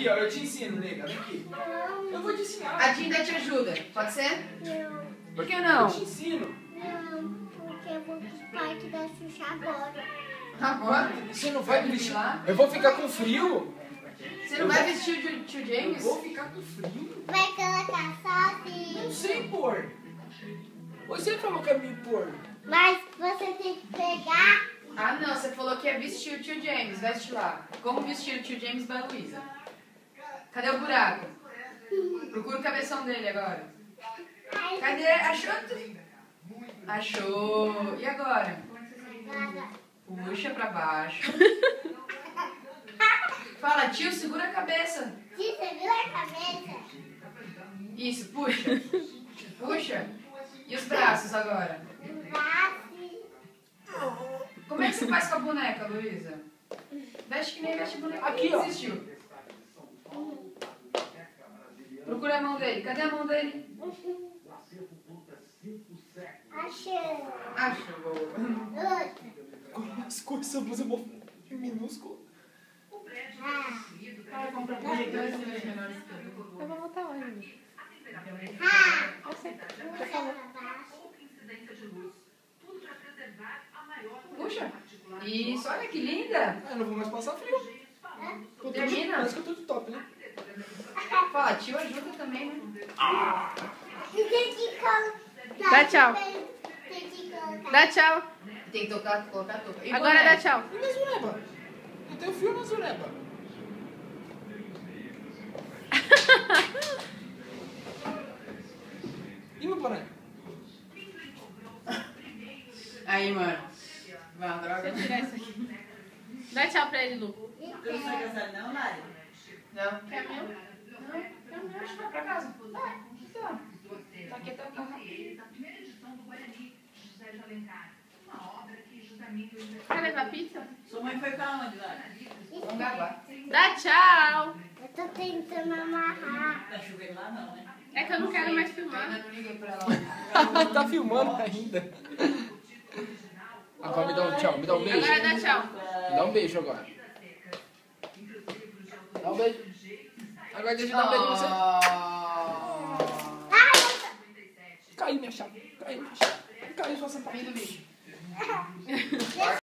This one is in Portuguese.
aqui, ó. Eu te ensino, nega. Vem aqui. Eu vou te ensinar. A Dinda te ajuda. Pode ser? Não. Por que não? Eu te ensino. Não, porque eu vou pro parque da Xuxa agora. Agora? Você não vai me vestir? lá? Eu vou ficar com frio? Você não vai vestir o tio Eu James? vou ficar com frio? Vai colocar sozinho. Não sei pôr. Você falou que ia me pôr. Mas você tem que pegar. Ah, não. Você falou que ia vestir o tio James. Veste lá. Como vestir o tio James da Luísa? Cadê o buraco? Procura o cabeção dele agora. Cadê? Achou? Achou. E agora? Puxa pra baixo. Fala, tio, segura a cabeça. Tio, segura a cabeça. Isso, puxa. Puxa. E os braços agora? Braço. Como é que você faz com a boneca, Luísa? Veste que nem veste boneca. Aqui, Quem ó. desistiu? Procura a mão dele. Cadê a mão dele? Achei. Achou. Outra. As coisas, você minúsculo. Ela compra dois menores que Eu vou voltar onde? Ah. Eu sei. Você falou. Puxa. Isso, olha que linda. Eu não vou mais passar frio. Termina. Parece que eu tô de top, né? Fala, tio ajuda também, né? E tem que colocar. Dá tchau. Tem que colocar. Dá tchau. Tem que colocar a touca. E Agora boné? dá tchau. E na Zureba? Eu tenho frio na Zureba. E meu boné? Aí, mano. Vai, uma droga. Deixa eu tirar isso aqui. Dá tchau pra ele, Lu. E Eu não sei casar não, Lari. Não. Quer meu? Não, eu não acho que vai pra casa. Vai, então. Tá aqui até o carro. Quer levar pizza? Sua mãe foi pra onde, Lari? Vamos gravar. Dá tchau. eu tô tentando amarrar. Tá chovendo lá não, né? É que eu não quero mais Eu filmar. ainda não liguei pra ela. Tá filmando ainda. Agora me dá um tchau, me dá um beijo. Agora dá tchau. Me dá um beijo agora. Dá um beijo. Agora deixa eu dar um beijo em você. Caiu minha chave. Caiu minha chave. Caiu sua sapatilha. Fim do vídeo.